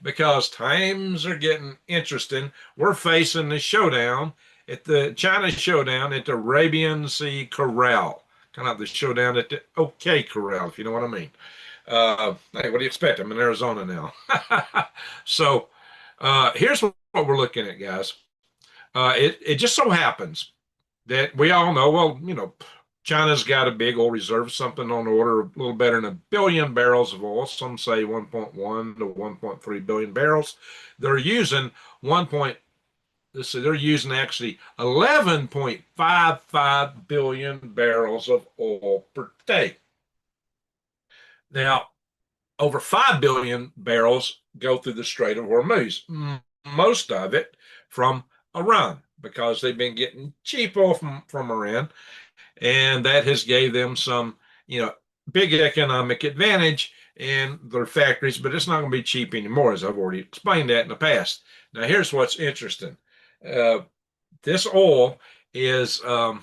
because times are getting interesting. We're facing the showdown China showdown at the Arabian Sea Corral, kind of the showdown at the OK Corral, if you know what I mean. Hey, what do you expect? I'm in Arizona now. So here's what we're looking at, guys. It just so happens that we all know, well, China's got a big oil reserve, something on the order of a little better than a billion barrels of oil. Some say 1.1 to 1.3 billion barrels. They're using 1. Let's see, they're using actually 11.55 billion barrels of oil per day. Now, over 5 billion barrels go through the Strait of Hormuz, most of it from Iran, because they've been getting cheap oil from Iran, and that has gave them some, big economic advantage in their factories, but it's not going to be cheap anymore, as I've already explained that in the past. Now, here's what's interesting. Uh, this oil is the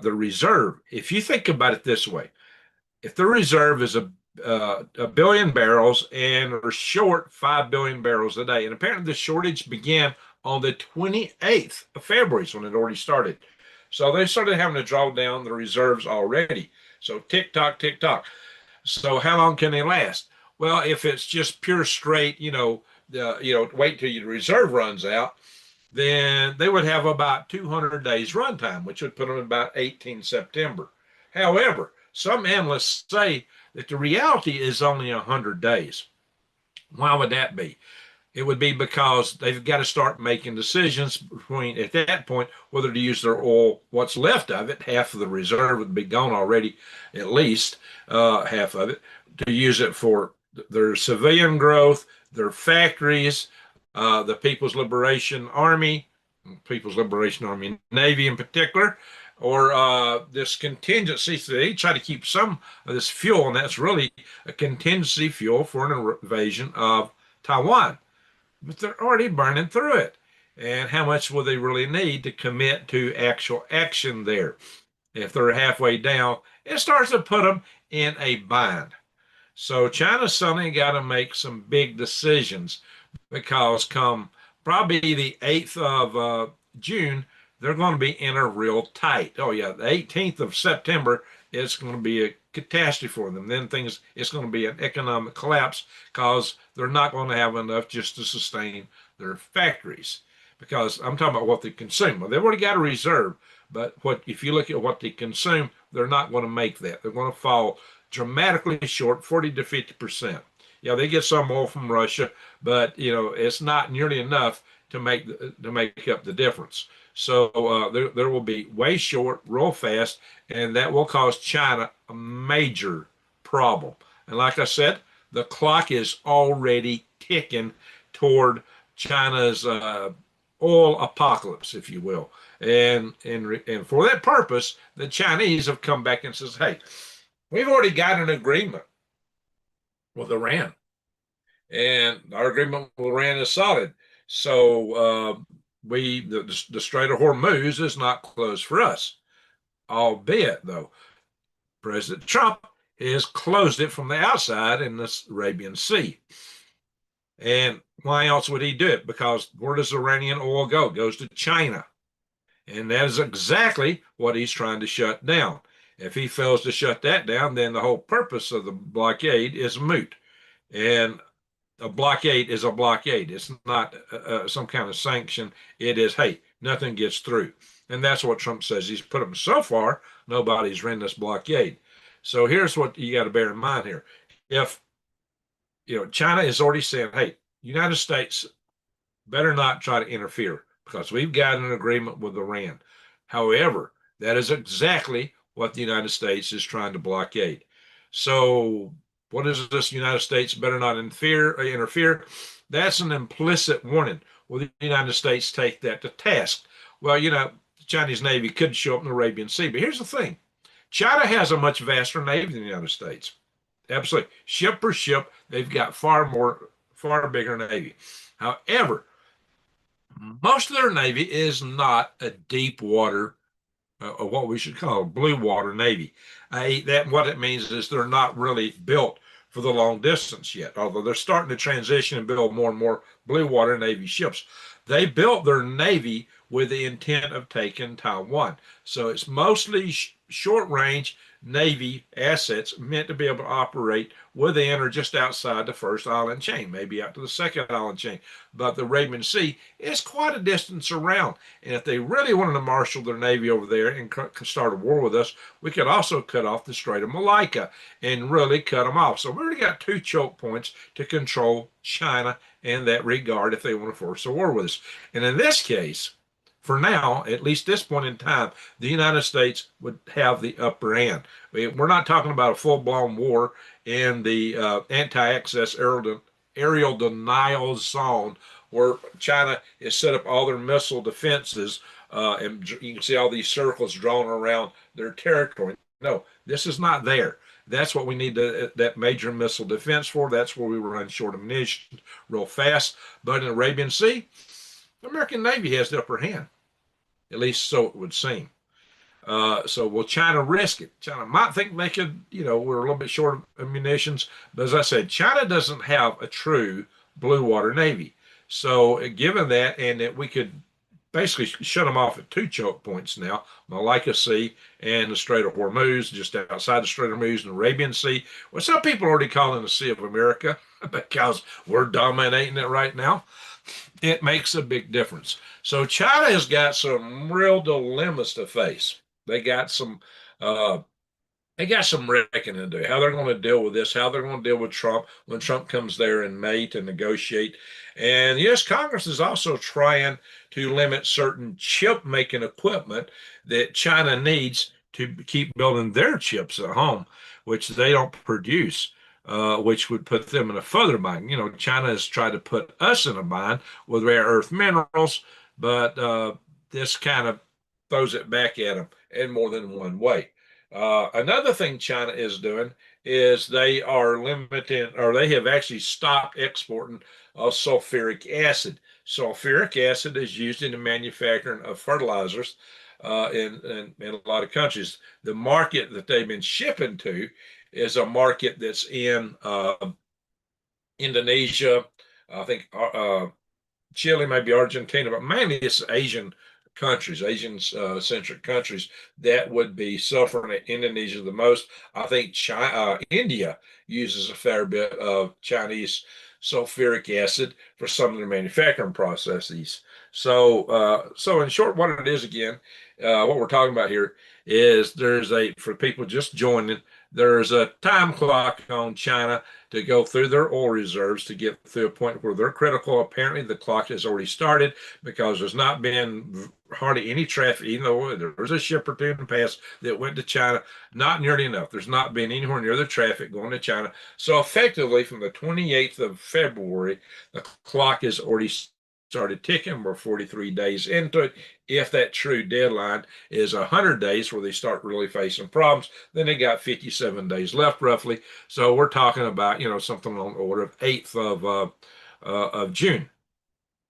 reserve. If you think about it this way, if the reserve is a billion barrels and we're short 5 billion barrels a day, and apparently the shortage began on the 28th of February, when it already started. So they started having to draw down the reserves already. So tick tock, tick tock. So how long can they last? Well, if it's just pure straight, wait till your reserve runs out, then they would have about 200 days runtime, which would put them about 18 September. However, some analysts say that the reality is only 100 days. Why would that be? It would be because they've got to start making decisions between, at that point, whether to use their oil, what's left of it, half of the reserve would be gone already, at least half of it, to use it for their civilian growth, their factories, the People's Liberation Army Navy in particular, or this contingency. So they try to keep some of this fuel, and that's really a contingency fuel for an invasion of Taiwan. But they're already burning through it. And how much will they really need to commit to actual action there? If they're halfway down, it starts to put them in a bind. So China's suddenly got to make some big decisions, because come probably the 8th of June, they're going to be in a real tight. Oh, yeah, the 18th of September, it's going to be a catastrophe for them. Then it's going to be an economic collapse, because they're not going to have enough just to sustain their factories. Because I'm talking about what they consume. Well, they've already got a reserve, but if you look at what they consume, they're not going to make that. They're going to fall dramatically short, 40 to 50%. Yeah, they get some oil from Russia, but it's not nearly enough to make up the difference. So there will be way short, real fast, and that will cause China a major problem. And like I said, the clock is already ticking toward China's oil apocalypse, if you will. And for that purpose, the Chinese have come back and says, "Hey, we've already got an agreement with Iran, and our agreement with Iran is solid. So the Strait of Hormuz is not closed for us, albeit though President Trump has closed it from the outside in the Arabian Sea. And why else would he do it? Because where does Iranian oil go? It goes to China. And that is exactly what he's trying to shut down. If he fails to shut that down, then the whole purpose of the blockade is moot. And a blockade is a blockade. It's not some kind of sanction. It is, hey, nothing gets through. And that's what Trump says. He's put them so far, nobody's ran this blockade. So here's what you got to bear in mind here. If China is already saying, hey, United States better not try to interfere, because we've got an agreement with Iran. However, that is exactly what the United States is trying to blockade. So what is this? United States better not interfere. That's an implicit warning. Will the United States take that to task? Well, the Chinese Navy could show up in the Arabian Sea. But here's the thing. China has a much vaster Navy than the United States. Absolutely. Ship per ship, they've got far bigger Navy. However, most of their Navy is not a deep water, or what we should call a blue water Navy. What it means is they're not really built for the long distance yet, although they're starting to transition and build more and more blue water Navy ships. They built their Navy with the intent of taking Taiwan. So it's mostly short range Navy assets meant to be able to operate within or just outside the first island chain, maybe out to the second island chain. But the Arabian Sea is quite a distance around. And if they really wanted to marshal their Navy over there and start a war with us, we could also cut off the Strait of Malacca and really cut them off. So we already got two choke points to control China in that regard if they want to force a war with us. And in this case, for now, at least this point in time, the United States would have the upper hand. We're not talking about a full-blown war in the anti-access aerial denial zone where China has set up all their missile defenses, and you can see all these circles drawn around their territory. No, this is not there. That's what we need that major missile defense for. That's where we run short ammunition real fast. But in the Arabian Sea, the American Navy has the upper hand, at least so it would seem. So will China risk it? China might think they could, we're a little bit short of munitions, but as I said, China doesn't have a true blue water Navy. So given that, and that we could basically shut them off at two choke points now, Malacca Sea and the Strait of Hormuz, just outside the Strait of Hormuz and the Arabian Sea. Well, some people are already calling the Sea of America because we're dominating it right now. It makes a big difference. So China has got some real dilemmas to face. They got some reckoning to do. How they're going to deal with this, how they're going to deal with Trump when Trump comes there in May to negotiate. And yes, Congress is also trying to limit certain chip making equipment that China needs to keep building their chips at home, which they don't produce. Which would put them in a further bind. China has tried to put us in a bind with rare earth minerals, but this kind of throws it back at them in more than one way. Another thing China is doing is they are limiting, or they have actually stopped exporting of sulfuric acid. Sulfuric acid is used in the manufacturing of fertilizers in a lot of countries. The market that they've been shipping to is a market that's in Indonesia, I think Chile, maybe Argentina, but mainly it's Asian countries, Asian-centric countries that would be suffering at Indonesia the most. I think India uses a fair bit of Chinese sulfuric acid for some of their manufacturing processes. So in short, what it is again, what we're talking about here is for people just joining, there's a time clock on China to go through their oil reserves to get to a point where they're critical. Apparently, the clock has already started because there's not been hardly any traffic, even though there was a ship or two in the past that went to China, not nearly enough. There's not been anywhere near the traffic going to China. So effectively, from the 28th of February, the clock is already started ticking. We're 43 days into it. If that true deadline is 100 days where they start really facing problems, then they got 57 days left roughly. So we're talking about, something on the order of 8th of June.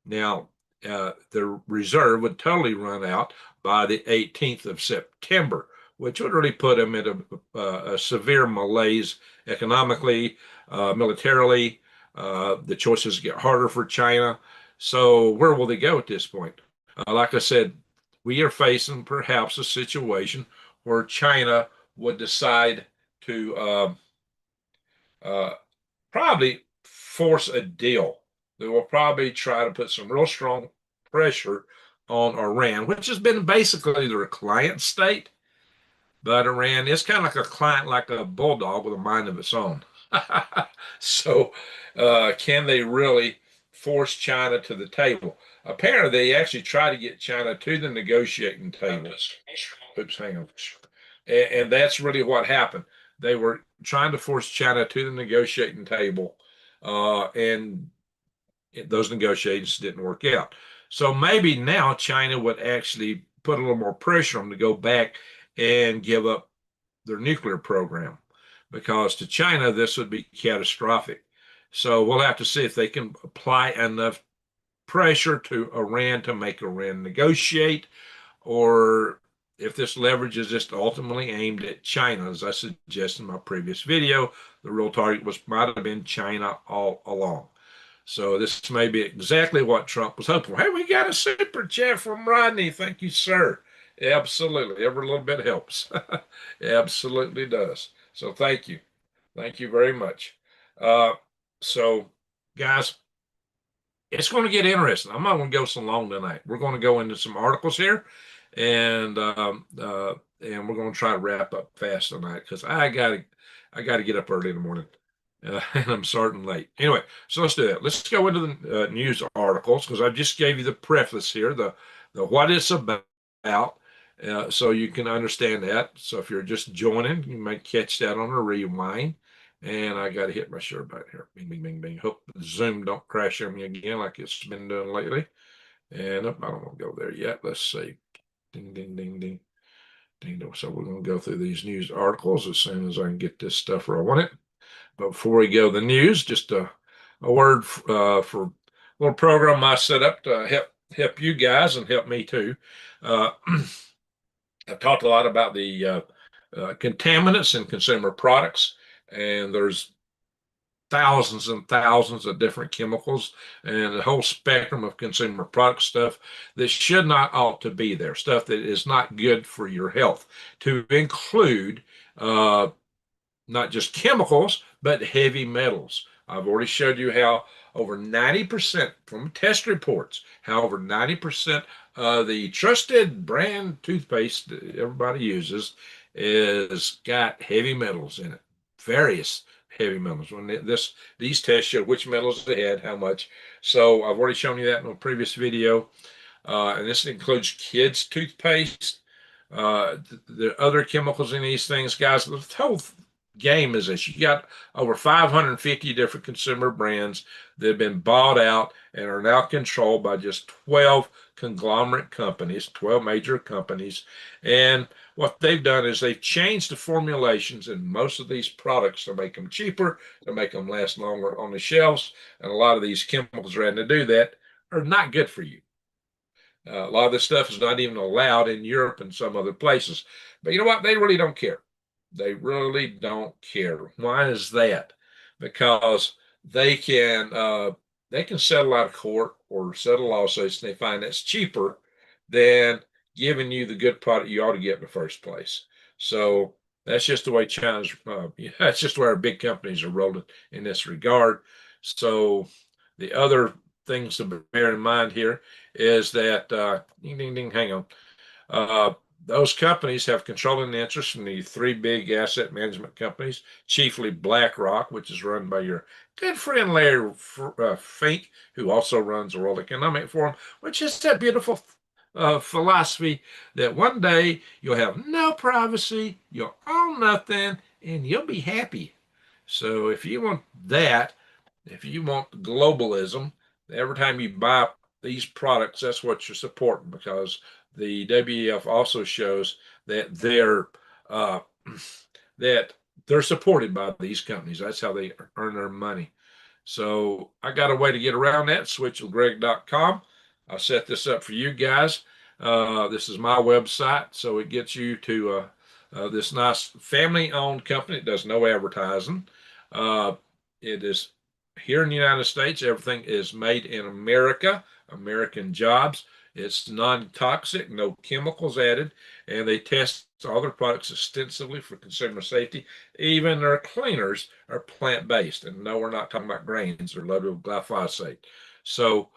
Now, the reserve would totally run out by the 18th of September, which would really put them at a severe malaise economically, militarily. The choices get harder for China. So where will they go at this point? Like I said, we are facing perhaps a situation where China would decide to probably force a deal. They will probably try to put some real strong pressure on Iran, which has been basically their client state. But Iran is kind of like a client, like a bulldog with a mind of its own. So can they really force China to the table? Apparently, they actually try to get China to the negotiating table. Oops, hang on. And that's really what happened. They were trying to force China to the negotiating table, and those negotiations didn't work out. So maybe now China would actually put a little more pressure on them to go back and give up their nuclear program, because to China, this would be catastrophic. So we'll have to see if they can apply enough pressure to Iran to make Iran negotiate, or if this leverage is just ultimately aimed at China, as I suggested in my previous video, the real target might have been China all along. So this may be exactly what Trump was hoping for. Hey, we got a super chat from Rodney. Thank you, sir. Absolutely. Every little bit helps. Absolutely does. So thank you. Thank you very much. Uh, so, guys, it's going to get interesting. I'm not going to go so long tonight. We're going to go into some articles here, and we're going to try to wrap up fast tonight because I got to get up early in the morning, and I'm starting late. Anyway, so let's do that. Let's go into the news articles because I just gave you the preface here, the what it's about, so you can understand that. So if you're just joining, you might catch that on a rewind. And I got to hit my share button here. Bing, bing, bing, bing. Hope Zoom don't crash on me again like it's been doing lately. And I don't want to go there yet. Let's see. Ding, ding, ding, ding, ding, ding. So we're going to go through these news articles as soon as I can get this stuff where I want it. But before we go to the news, just a word for a little program I set up to help you guys and help me too. I've talked a lot about the contaminants in consumer products, and there's thousands and thousands of different chemicals and the whole spectrum of consumer product stuff that should not ought to be there, stuff that is not good for your health, to include not just chemicals, but heavy metals. I've already showed you how over 90% from test reports, how over 90% of the trusted brand toothpaste that everybody uses is got heavy metals in it, various heavy metals. When these tests show which metals they had, how much. So I've already shown you that in a previous video. And this includes kids' toothpaste, the other chemicals in these things, guys. The whole game is this: you got over 550 different consumer brands that have been bought out and are now controlled by just 12 conglomerate companies, 12 major companies. And what they've done is they've changed the formulations in most of these products to make them cheaper, to make them last longer on the shelves. And a lot of these chemicals are having to do that are not good for you. A lot of this stuff is not even allowed in Europe and some other places. But you know what? They really don't care. They really don't care. Why is that? Because they can settle out of court or settle lawsuits, and they find that's cheaper than giving you the good product you ought to get in the first place. So that's just the way China's. That's just where our big companies are rolling in this regard. So the other things to bear in mind here is that ding ding ding. Hang on. Those companies have controlling interests from the three big asset management companies, chiefly BlackRock, which is run by your good friend Larry Fink, who also runs the World Economic Forum, which is that beautiful philosophy that one day you'll have no privacy, you'll own nothing, and you'll be happy. So if you want that, if you want globalism, every time you buy these products, that's what you're supporting, because the WEF also shows that uh, they're supported by these companies. That's how they earn their money. So I got a way to get around that. Switchwithgreg.com. I set this up for you guys. This is my website, so it gets you to this nice family-owned company. It does no advertising. It is here in the United States. Everything is made in America, American jobs. It's non-toxic, no chemicals added, and they test all their products extensively for consumer safety. Even their cleaners are plant-based, and no, we're not talking about grains. They're loaded with glyphosate. So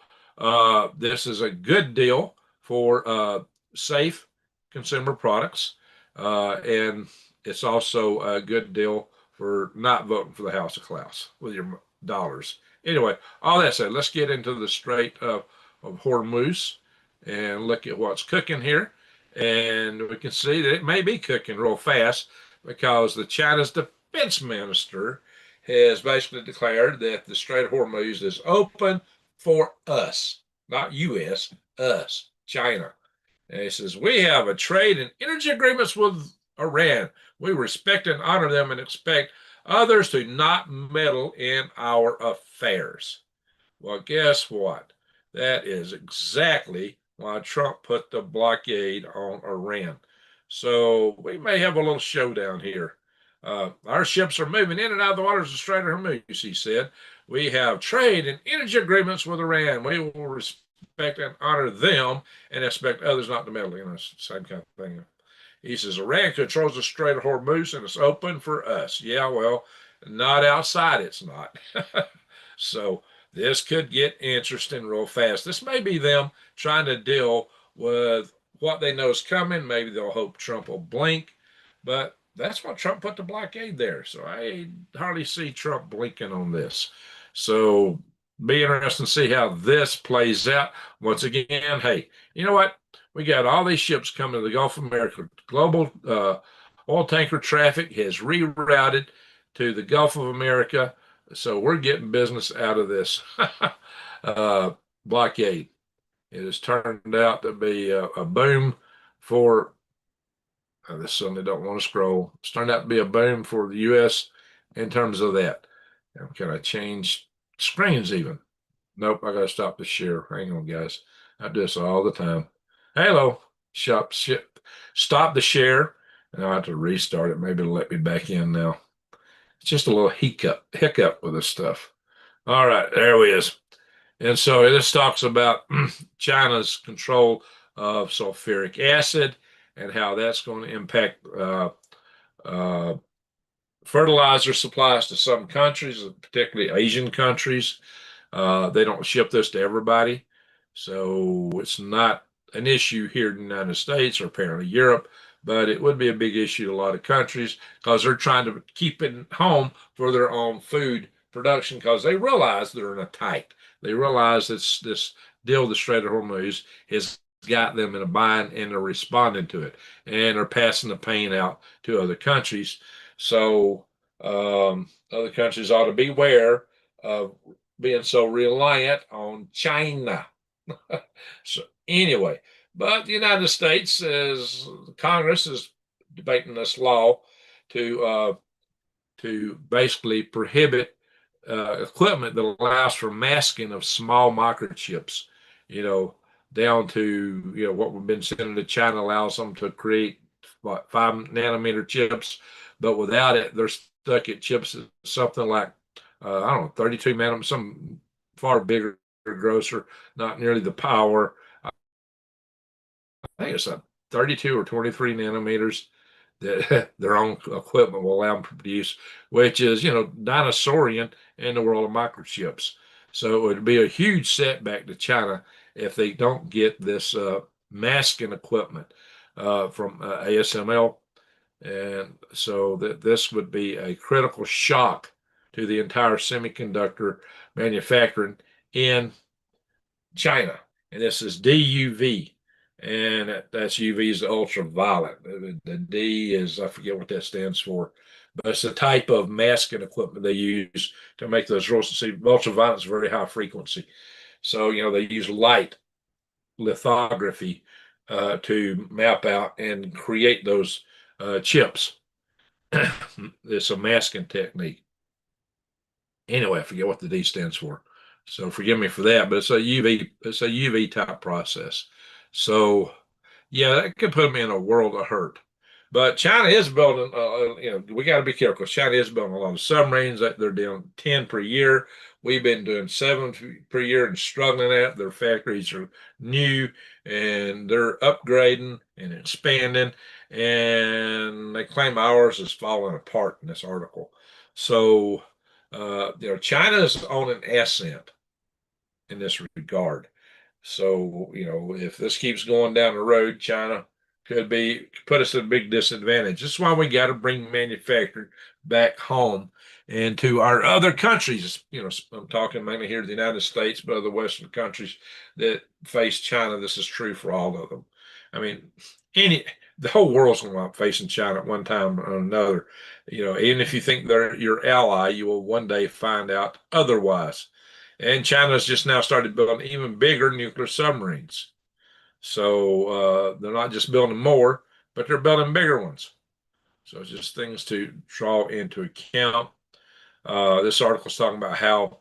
this is a good deal for safe consumer products, and it's also a good deal for not voting for the House of Klaus with your dollars. Anyway, all that said, let's get into the Strait of Hormuz and look at what's cooking here. And we can see that it may be cooking real fast because the China's defense minister has basically declared that the Strait of Hormuz is open for us, not U.S., us, China. And he says, we have a trade and energy agreements with Iran. We respect and honor them and expect others to not meddle in our affairs. Well, guess what? That is exactly why Trump put the blockade on Iran. So we may have a little showdown here. Our ships are moving in and out of the waters of the Strait of Hormuz, he said. We have trade and energy agreements with Iran. We will respect and honor them and expect others not to meddle. Same kind of thing. He says Iran controls the Strait of Hormuz and it's open for us. Yeah, well, not outside, it's not. So this could get interesting real fast. This may be them trying to deal with what they know is coming. Maybe they'll hope Trump will blink, but that's why Trump put the blockade there. So I hardly see Trump blinking on this. So be interesting to see how this plays out. Once again, hey, you know what? We got all these ships coming to the Gulf of America. Global oil tanker traffic has rerouted to the Gulf of America. So we're getting business out of this uh, blockade. It has turned out to be a boom for this suddenly don't want to scroll. It's turned out to be a boom for the U.S. in terms of that. Now, can I change screens even? Nope, I got to stop the share. Hang on, guys. I do this all the time. Hello, stop the share. And I have to restart it. Maybe it'll let me back in now. It's just a little hiccup with this stuff. All right, there he is. And so this talks about China's control of sulfuric acid and how that's going to impact uh, fertilizer supplies to some countries, particularly Asian countries. They don't ship this to everybody. So it's not an issue here in the United States or apparently Europe, but it would be a big issue to a lot of countries because they're trying to keep it home for their own food production because they realize they're in a tight. They realize this deal with the Strait of Hormuz has got them in a bind and they're responding to it and they're passing the pain out to other countries. So other countries ought to beware of being so reliant on China. So anyway, but the United States, as Congress is debating this law to basically prohibit equipment that allows for masking of small microchips, you know, down to what we've been sending to China allows them to create what 5 nanometer chips, but without it, they're stuck at chips something like I don't know 32 nanometers, some far bigger, grosser, not nearly the power. I think it's a 32 or 23 nanometers that their own equipment will allow them to produce, which is, dinosaurian in the world of microchips. So it would be a huge setback to China if they don't get this masking equipment from ASML. And so that this would be a critical shock to the entire semiconductor manufacturing in China. And this is DUV. And that's UV is the ultraviolet. The D is, I forget what that stands for, but it's the type of masking equipment they use to make those rolls. See, ultraviolet is very high frequency. So, they use light lithography to map out and create those chips. It's a masking technique. Anyway, I forget what the D stands for. So forgive me for that, but it's a UV type process. So yeah, that could put them in a world of hurt. But China is building, we got to be careful because China is building a lot of submarines. They're doing 10 per year. We've been doing 7 per year and struggling at. Their factories are new and they're upgrading and expanding. And they claim ours is falling apart in this article. So, China is on an ascent in this regard. So, if this keeps going down the road, China could put us at a big disadvantage. That's why we got to bring manufacturing back home and to our other countries. I'm talking mainly here to the United States, but other Western countries that face China. This is true for all of them. I mean, the whole world's going to be facing China at one time or another. Even if you think they're your ally, you will one day find out otherwise. And China's just now started building even bigger nuclear submarines. So they're not just building more, but they're building bigger ones. So it's just things to draw into account. This article is talking about how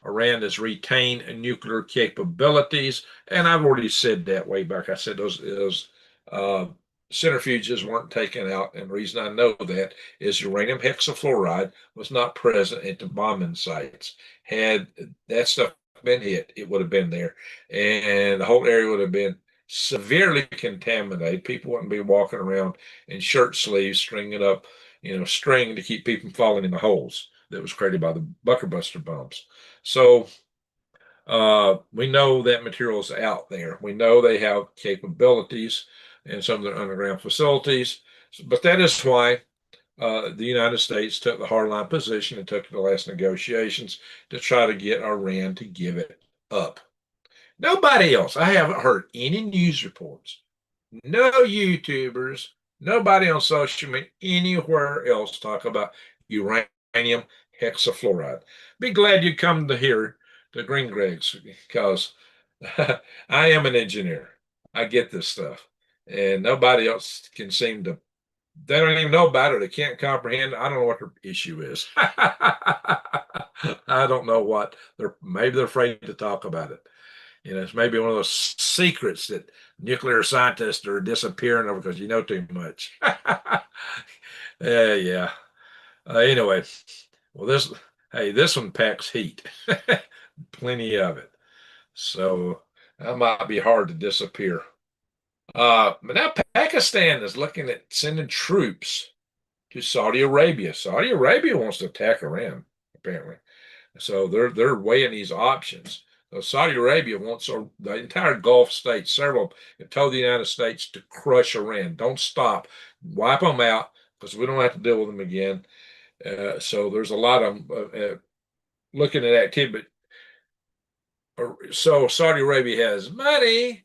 Iran has retained nuclear capabilities. And I've already said that way back. I said those centrifuges weren't taken out. And the reason I know that is uranium hexafluoride was not present at the bombing sites. Had that stuff been hit, it would have been there. And the whole area would have been severely contaminated. People wouldn't be walking around in shirt sleeves, stringing up, string to keep people from falling in the holes that was created by the bunker buster bombs. So we know that material is out there. We know they have capabilities in some of their underground facilities, but that is why the United States took the hardline position and took the last negotiations to try to get Iran to give it up. Nobody else. I haven't heard any news reports, no YouTubers, nobody on social media anywhere else talk about uranium hexafluoride. Be glad you come to hear the Green Gregs because I am an engineer. I get this stuff, and nobody else can seem to. They don't even know about it. They can't comprehend it. I don't know what their issue is. I don't know what maybe they're afraid to talk about it. It's maybe one of those secrets that nuclear scientists are disappearing over because you know too much. Yeah. Anyway, well, this one packs heat, plenty of it. So that might be hard to disappear. But now Pakistan is looking at sending troops to Saudi Arabia. Saudi Arabia wants to attack Iran, apparently. So they're weighing these options. So Saudi Arabia wants the entire Gulf states, several have told the United States to crush Iran. Don't stop. Wipe them out because we don't have to deal with them again. So there's a lot of looking at activity. So Saudi Arabia has money,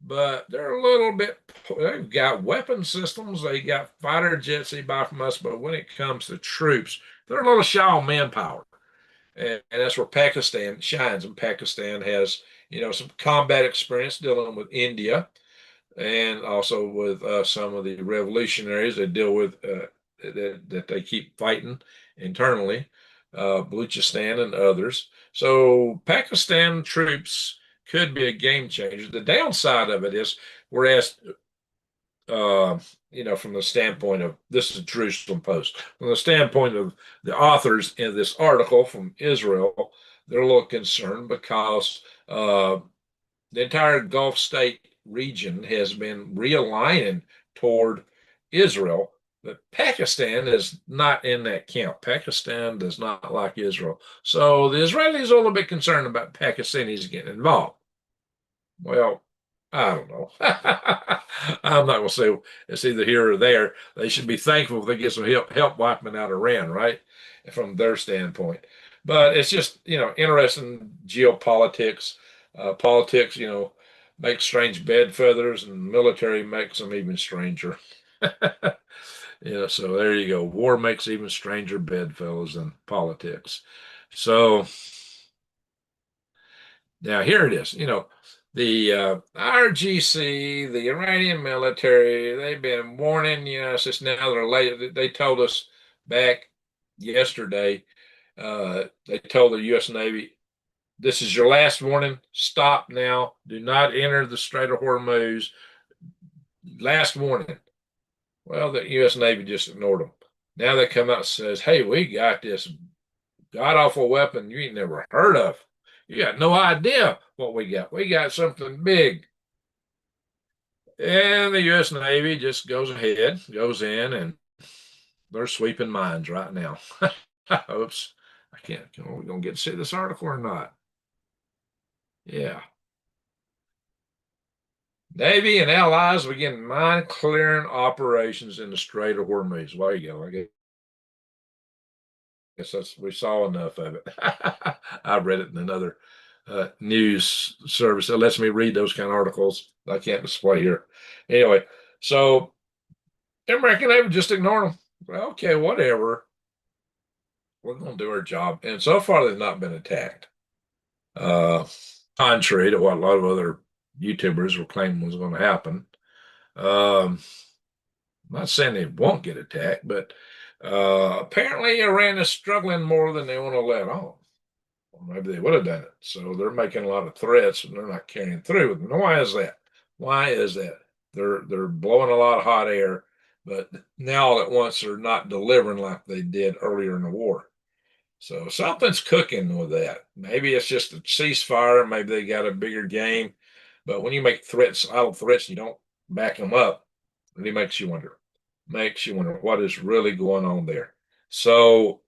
but they're a little bit, they've got weapon systems, they got fighter jets they buy from us, but when it comes to troops, they're a little shy on manpower. And that's where Pakistan shines. And Pakistan has, some combat experience dealing with India and also with some of the revolutionaries they deal with that they keep fighting internally, Baluchistan and others. So Pakistan troops could be a game changer. The downside of it is we're asked, from the standpoint of this is Jerusalem Post, from the standpoint of the authors in this article from Israel, they're a little concerned because the entire Gulf state region has been realigning toward Israel, but Pakistan is not in that camp. Pakistan does not like Israel. So the Israelis are a little bit concerned about Pakistanis getting involved. Well, I don't know. I'm not going to say it's either here or there. They should be thankful if they get some help wiping out Iran, right? From their standpoint. But it's just, interesting geopolitics. Politics, makes strange bed feathers, and military makes them even stranger. So there you go. War makes even stranger bedfellows than politics. So now here it is. The RGC, the Iranian military, they've been warning, since now they're late. They told us back yesterday, they told the U.S. Navy, this is your last warning. Stop now. Do not enter the Strait of Hormuz. Last warning. Well, the U.S. Navy just ignored them. Now they come out and says, hey, we got this god-awful weapon you ain't never heard of. You got no idea what we got. We got something big. And the U.S. Navy just goes in, and they're sweeping mines right now. Oops. I can't. Are we going to get to see this article or not? Yeah. Navy and allies begin mine clearing operations in the Strait of Hormuz. Well, there you go. I guess we saw enough of it. I read it in another news service that lets me read those kind of articles. I can't display here. Anyway, so American Navy just ignore them. Well, okay, whatever. We're going to do our job. And so far, they've not been attacked. Contrary to what a lot of other YouTubers were claiming was going to happen. I'm not saying they won't get attacked, but apparently Iran is struggling more than they want to let on. Well, maybe they would have done it. So they're making a lot of threats and they're not carrying through with them. Why is that? Why is that? They're blowing a lot of hot air, but now all at once they're not delivering like they did earlier in the war. So something's cooking with that. Maybe it's just a ceasefire. Maybe they got a bigger game. But when you make threats, idle threats, you don't back them up. It really makes you wonder. Makes you wonder what is really going on there. So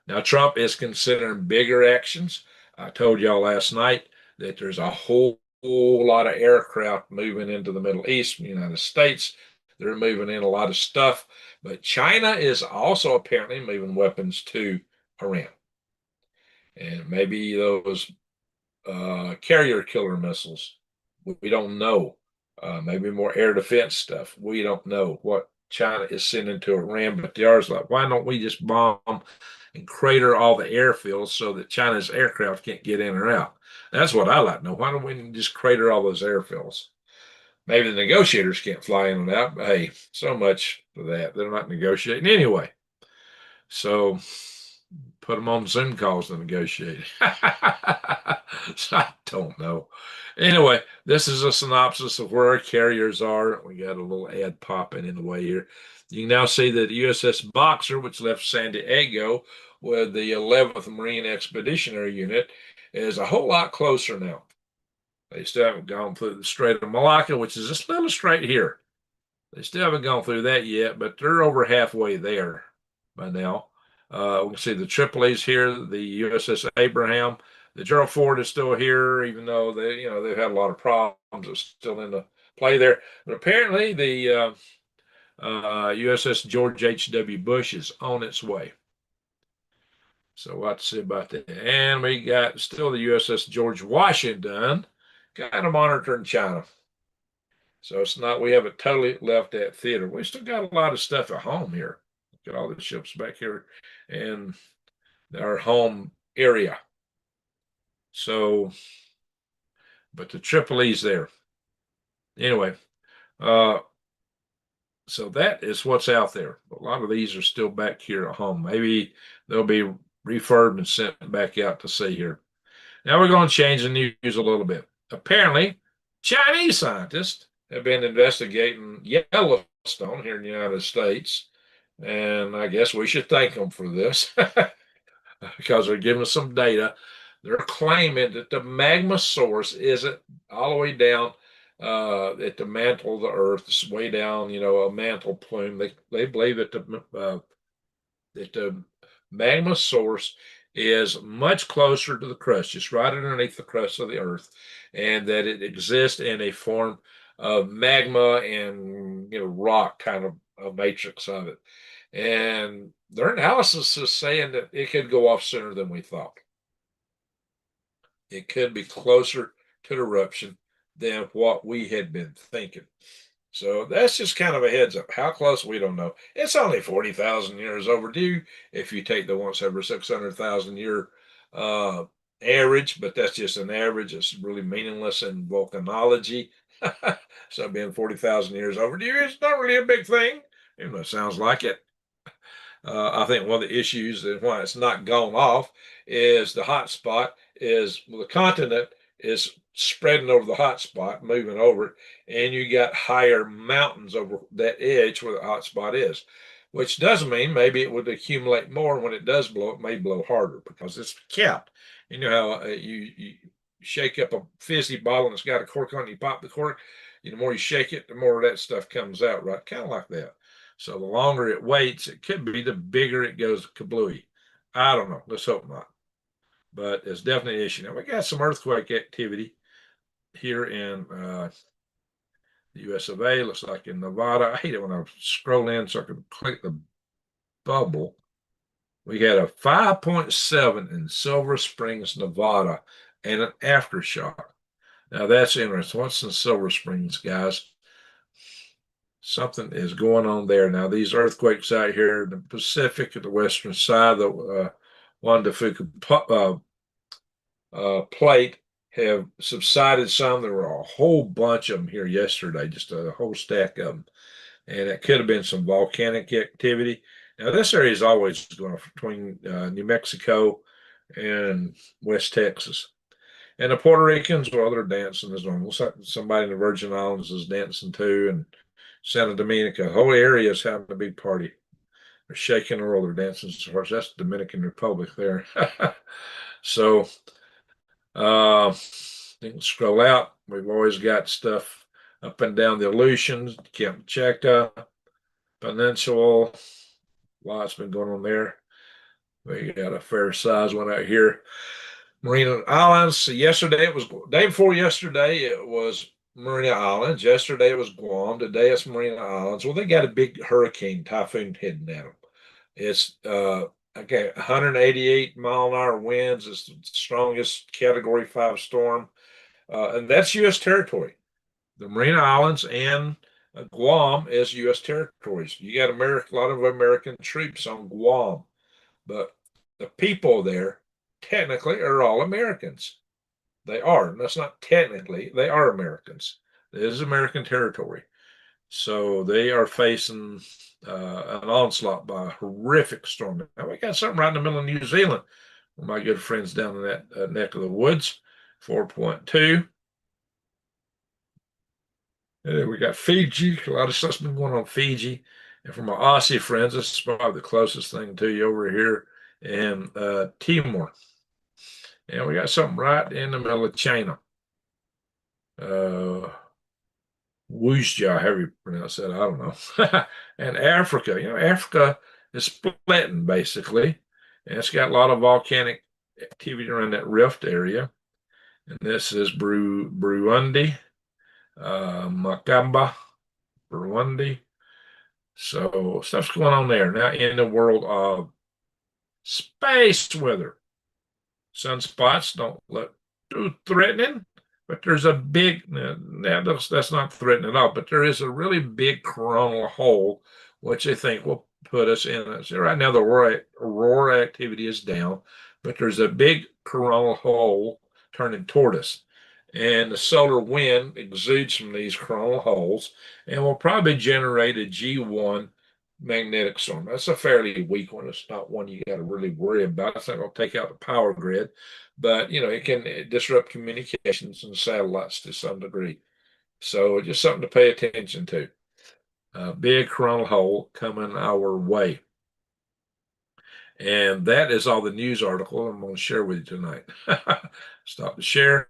now Trump is considering bigger actions. I told y'all last night that there's a whole lot of aircraft moving into the Middle East, United States. They're moving in a lot of stuff. But China is also apparently moving weapons to Iran. And maybe those carrier killer missiles. We don't know. Maybe more air defense stuff. We don't know what China is sending to Iran, but they are like, why don't we just bomb and crater all the airfields so that China's aircraft can't get in or out? That's what I like to know. Why don't we just crater all those airfields? Maybe the negotiators can't fly in and out, but hey, so much for that. They're not negotiating anyway. So put them on Zoom calls to negotiate. So I don't know. Anyway, this is a synopsis of where our carriers are. We got a little ad popping in the way here. You can now see that USS Boxer, which left San Diego with the 11th Marine Expeditionary Unit, is a whole lot closer now. They still haven't gone through the Strait of Malacca, which is this little strait here. They still haven't gone through that yet, but they're over halfway there by now. We can see the Tripoli's here, the USS Abraham. The Gerald Ford is still here, even though they've had a lot of problems. It's still in the play there. But apparently, the USS George H.W. Bush is on its way. So what to say about that? And we got still the USS George Washington, kind of monitoring China. So it's not, we haven't totally left that theater. We still got a lot of stuff at home here. Look at all the ships back here in our home area. So, but the Tripoli's there. Anyway, so that is what's out there. A lot of these are still back here at home. Maybe they'll be refurbed and sent back out to sea here. Now we're going to change the news a little bit. Apparently, Chinese scientists have been investigating Yellowstone here in the United States. And I guess we should thank them for this because they're giving us some data. They're claiming that the magma source isn't all the way down at the mantle of the earth. It's way down, a mantle plume. They believe that the magma source is much closer to the crust, just right underneath the crust of the earth, and that it exists in a form of magma and rock kind of a matrix of it. And their analysis is saying that it could go off sooner than we thought. It could be closer to eruption than what we had been thinking. So that's just kind of a heads up. How close, we don't know. It's only 40,000 years overdue if you take the once every 600,000 year average, but that's just an average. It's really meaningless in volcanology. So being 40,000 years overdue is not really a big thing, even though it sounds like it. I think one of the issues and why it's not gone off is the hot spot is the continent is spreading over the hot spot, moving over it, and you got higher mountains over that edge where the hot spot is, which does mean maybe it would accumulate more. When it does blow, it may blow harder because it's capped. You know how you shake up a fizzy bottle and it's got a cork on it, you pop the cork, the more you shake it, the more of that stuff comes out, right? Kind of like that. So the longer it waits, it could be the bigger it goes kablooey. I don't know. Let's hope not. But it's definitely an issue. Now, we got some earthquake activity here in the US of A. Looks like in Nevada. I hate it when I scroll in so I can click the bubble. We got a 5.7 in Silver Springs, Nevada, and an aftershock. Now, that's interesting. What's in Silver Springs, guys? Something is going on there. Now, these earthquakes out here in the Pacific at the western side, the Juan de Fuca plate have subsided some. There were a whole bunch of them here yesterday, just a whole stack of them. And it could have been some volcanic activity. Now, this area is always going between New Mexico and West Texas. And the Puerto Ricans, well, they're dancing as normal. Somebody in the Virgin Islands is dancing too, and Santa Dominica, the whole area is having a big party. They're shaking the world. They're dancing. Of course, that's the Dominican Republic there. So, you can scroll out. We've always got stuff up and down the Aleutians, Kamchatka Peninsula. Lots been going on there. We got a fair size one out here. Marina Islands. Yesterday it was day before yesterday it was Marina Islands. Yesterday it was Guam. Today it's Marina Islands. Well, they got a big hurricane typhoon heading at them. It's okay, 188-mile-an-hour winds. It's the strongest Category 5 storm, and that's U.S. territory. The Marina Islands and Guam is U.S. territories. You got a lot of American troops on Guam, but the people there technically are all Americans. They are. That's not technically, they are Americans. This is American territory. So they are facing an onslaught by a horrific storm. Now we got something right in the middle of New Zealand. One of my good friends down in that neck of the woods, 4.2. And we got Fiji. A lot of stuff's been going on Fiji. And for my Aussie friends, this is probably the closest thing to you over here in Timor. And we got something right in the middle of China. Wuzja, however you pronounce that, I don't know. And Africa, Africa is splitting basically. And it's got a lot of volcanic activity around that rift area. And this is Burundi, Makamba, Burundi. So stuff's going on there. Now in the world of space weather. Sunspots don't look too threatening, but there's a big, that's not threatening at all, but there is a really big coronal hole, which I think will put us in it. So right now, the aurora activity is down, but there's a big coronal hole turning toward us. And the solar wind exudes from these coronal holes and will probably generate a G1 magnetic storm. That's a fairly weak one. It's not one you got to really worry about. It's not going to take out the power grid, but it can disrupt communications and satellites to some degree. So just something to pay attention to. A big coronal hole coming our way. And that is all the news article I'm going to share with you tonight. Stop the share.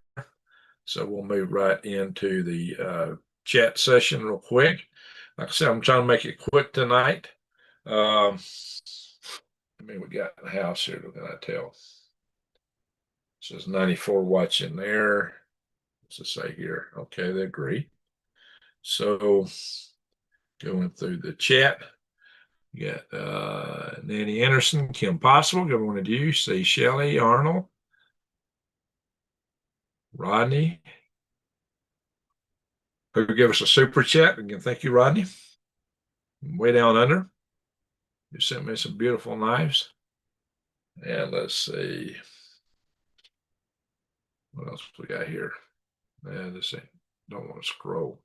So we'll move right into the chat session real quick. Like I said, I'm trying to make it quick tonight. I mean, we got the house here. What can I tell? It says 94 watching there. What's it say here? Okay, they agree. So going through the chat, you got Nanny Anderson, Kim Possible. Good morning to you. See Shelley, Arnold, Rodney, who give us a super chat. Again, thank you, Rodney. Way down under. You sent me some beautiful knives. And let's see. What else we got here? Man, this ain't, don't want to scroll.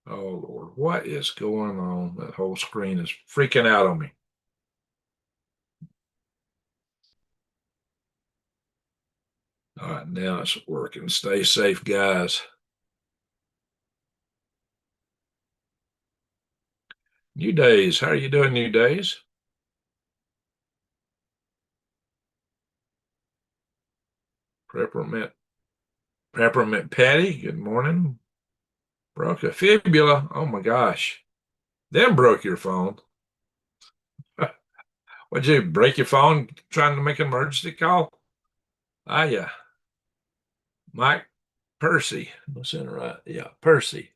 Oh, Lord. What is going on? That whole screen is freaking out on me. All right, now it's working. Stay safe, guys. New Days. How are you doing, New Days? Peppermint Patty. Good morning. Broke a fibula. Oh my gosh. Then broke your phone. What'd you break your phone trying to make an emergency call? Ah, yeah. Mike Percy. What's that right? Yeah, Percy.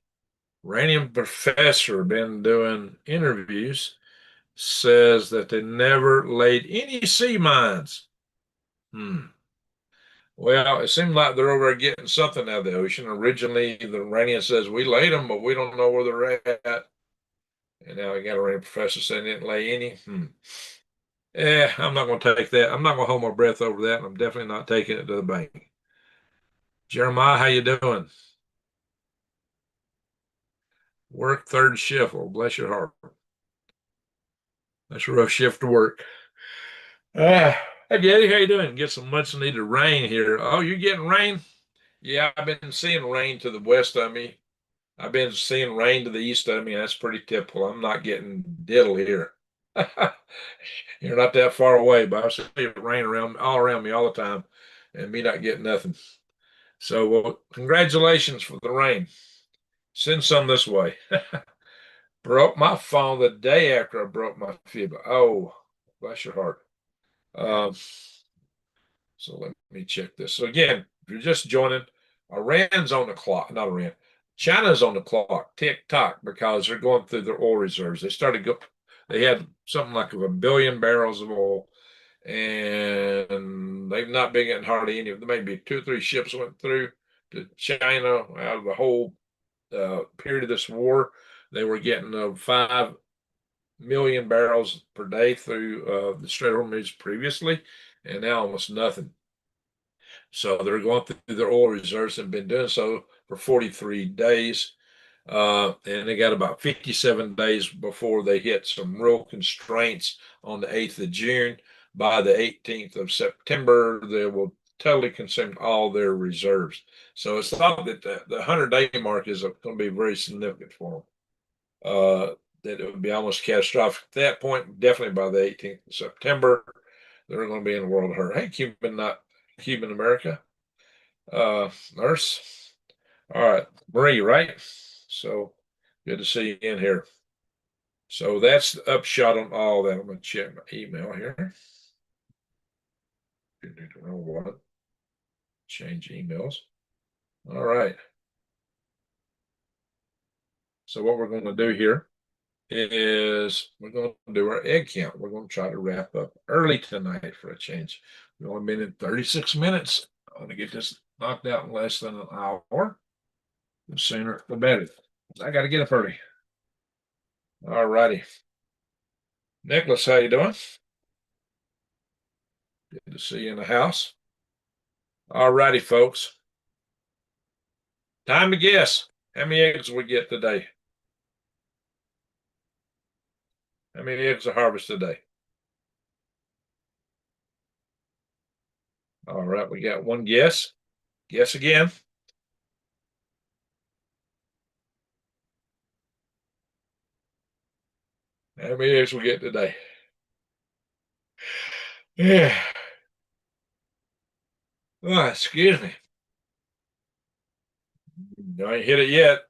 Uranium professor been doing interviews, says that they never laid any sea mines. Well, it seems like they're over there getting something out of the ocean. Originally, the Iranian says we laid them, but we don't know where they're at. And now we got a Iranian professor saying they didn't lay any. I'm not going to take that. I'm not going to hold my breath over that, and I'm definitely not taking it to the bank. Jeremiah, how you doing? Work third shift. Oh, bless your heart. That's a rough shift to work. Hey, Eddie, how you doing? Get some much needed rain here. Oh, you getting rain? Yeah, I've been seeing rain to the west of me. I've been seeing rain to the east of me. That's pretty typical. I'm not getting diddle here. You're not that far away, but I see it rain around all around me all the time, and me not getting nothing. So, well, congratulations for the rain. Send some this way. Broke my phone the day after I broke my fib. Oh, bless your heart. Um, So let me check this. So again, if you're just joining, Iran's on the clock, not Iran. China's on the clock, tick tock, because they're going through their oil reserves. They had something like a billion barrels of oil, and they've not been getting hardly any of them. Maybe two or three ships went through to China out of the whole period of this war. They were getting 5 million barrels per day through the Strait of Hormuz previously, and now almost nothing. So they're going through their oil reserves and been doing so for 43 days. And they got about 57 days before they hit some real constraints on the 8th of June. By the 18th of September, they will totally consume all their reserves. So it's thought that the 100-day mark is going to be very significant for them. That it would be almost catastrophic at that point, definitely by the 18th of September. They're going to be in a world of hurt. Hey, Cuban America, nurse. All right, Marie, right? So good to see you in here. So that's the upshot on all that. I'm going to check my email here. You need to know what. Change emails. All right. So what we're going to do here is we're going to do our egg count. We're going to try to wrap up early tonight for a change. We've only been in 36 minutes. I want to get this knocked out in less than an hour. The sooner, the better. I got to get up early. All righty. Nicholas, how you doing? Good to see you in the house. All righty, folks. Time to guess. How many eggs we get today? How many eggs are harvested today? All right, we got one guess. Guess again. How many eggs we get today? Yeah. Oh, excuse me. I ain't hit it yet.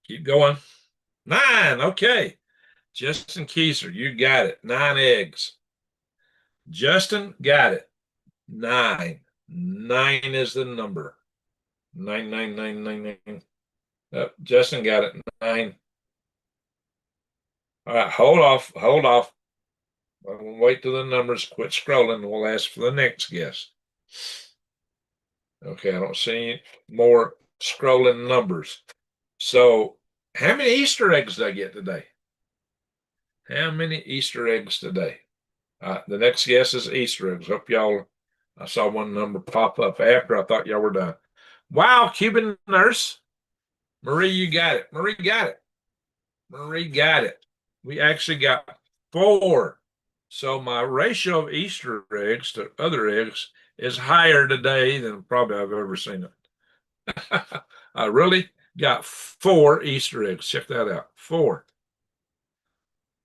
Keep going. 9. Okay. Justin Keiser, you got it. 9 eggs. Justin got it. 9. 9 is the number. 9, 9, 9, 9, 9. Oh, Justin got it. 9. All right, hold off. Hold off. We'll wait till the numbers quit scrolling and we'll ask for the next guess. Okay, I don't see any more scrolling numbers. So, how many Easter eggs did I get today? How many Easter eggs today? The next guess is Easter eggs. Hope y'all, I saw one number pop up after I thought y'all were done. Wow, Cuban nurse. Marie, you got it. Marie got it. Marie got it. We actually got 4. So my ratio of Easter eggs to other eggs is higher today than probably I've ever seen it. I really got 4 Easter eggs. Check that out. 4.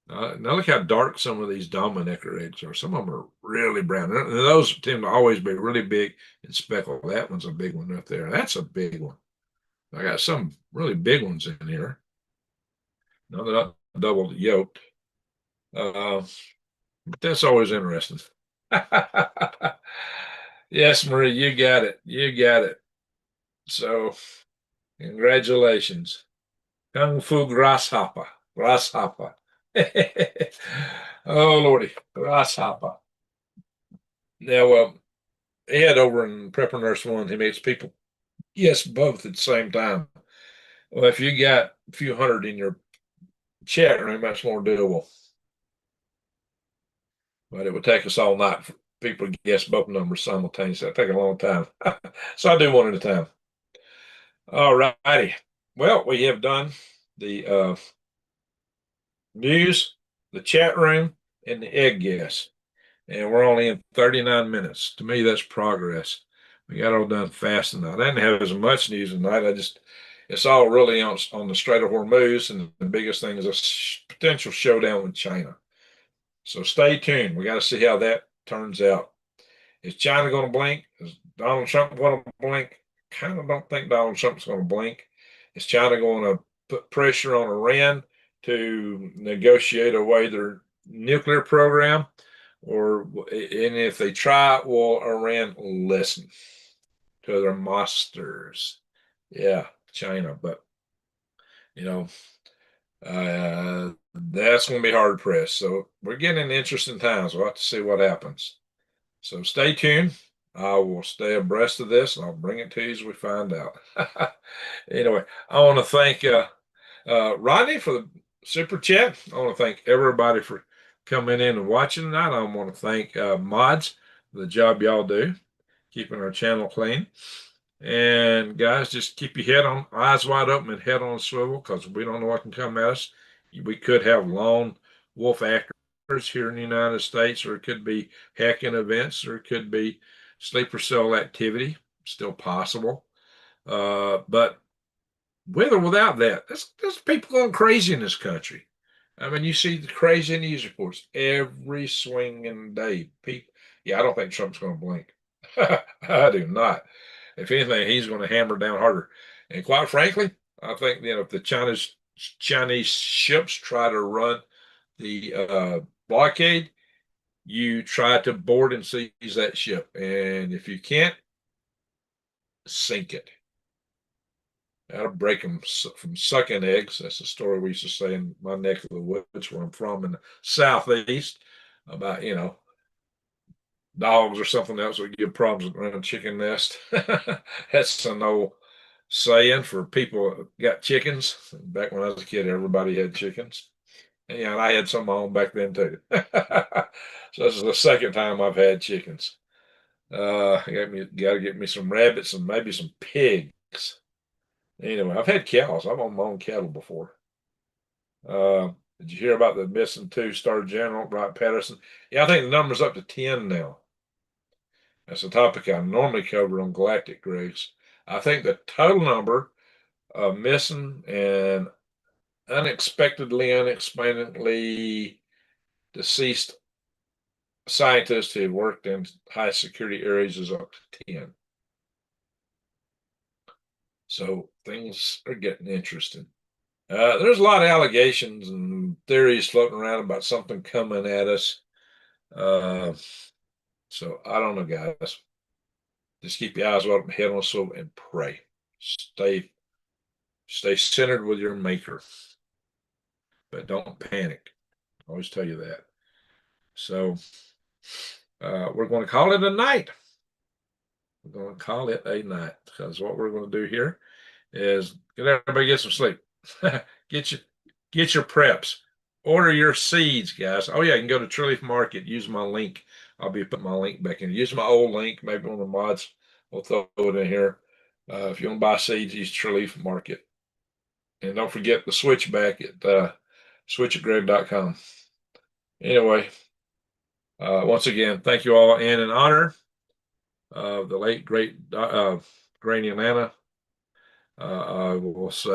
Now look how dark some of these Dominicker eggs are. Some of them are really brown. And those tend to always be really big and speckled. That one's a big one right there. That's a big one. I got some really big ones in here. No, they're not double yolked. But that's always interesting. Yes, Marie, you got it. You got it. So, congratulations. Kung Fu Grasshopper. Grasshopper. Oh, Lordy. Grasshopper. Now, Ed over in Prepper Nurse One, he makes people guess both at the same time. Well, if you got a few hundred in your chat room, that's more doable. But it would take us all night for people to guess both numbers simultaneously. That'd take a long time. So I do one at a time. All righty. Well, we have done the news. the chat room, and the egg guess. And we're only in 39 minutes. To me, that's progress. We got all done fast enough. I didn't have as much news tonight. It's all really on the Strait of Hormuz, and the biggest thing is a potential showdown with China. So stay tuned. We got to see how that turns out. Is China going to blink? Is Donald Trump going to blink? Kind of don't think Donald Trump's going to blink. Is China going to put pressure on Iran to negotiate away their nuclear program? And if they try, will Iran listen to their masters? Yeah, China. But, you know, that's going to be hard pressed. So we're getting interesting times. We'll have to see what happens. So stay tuned. I will stay abreast of this and I'll bring it to you as we find out. Anyway, I want to thank Rodney for the super chat. I want to thank everybody for coming in and watching tonight. I want to thank mods for the job y'all do, keeping our channel clean. And guys, just keep your eyes wide open and head on a swivel, because we don't know what can come at us. We could have lone wolf actors here in the United States, or it could be hacking events, or it could be sleeper cell activity. Still possible. But with or without that, there's people going crazy in this country. I mean, you see the crazy news reports every swinging day. People, yeah, I don't think Trump's going to blink. I do not. If anything, he's going to hammer down harder. And quite frankly, I think if the Chinese ships try to run the blockade, you try to board and seize that ship, and if you can't, sink it. That'll break them from sucking eggs. That's a story we used to say in my neck of the woods, where I'm from in the southeast, about dogs or something else would give problems around a chicken nest. That's an old saying for people that got chickens. Back when I was a kid, everybody had chickens. And I had some of my own back then too. So this is the second time I've had chickens. Got to get me some rabbits and maybe some pigs. Anyway, I've had cows. I've owned my own cattle before. Did you hear about the missing two-star general, Wright Patterson? Yeah, I think the number's up to 10 now. That's a topic I normally cover on Galactic Grace. I think the total number of missing and unexplainedly deceased scientists who worked in high security areas is up to 10. So things are getting interesting. There's a lot of allegations and theories floating around about something coming at us. So I don't know, guys. Just keep your eyes open, head on a swivel, and pray. Stay centered with your maker, but don't panic. I always tell you that. So we're going to call it a night. We're going to call it a night, because what we're going to do here is everybody get some sleep. get your preps. Order your seeds, guys. Oh yeah, you can go to Tree Leaf Market. Use my link. I'll be putting my link back in. Use my old link. Maybe one of the mods will throw it in here. If you want to buy seeds, use Tree Leaf Market. And don't forget the switchback at switchatgreg.com. Anyway, once again, thank you all. And in honor of the late, great Granny Atlanta, I will say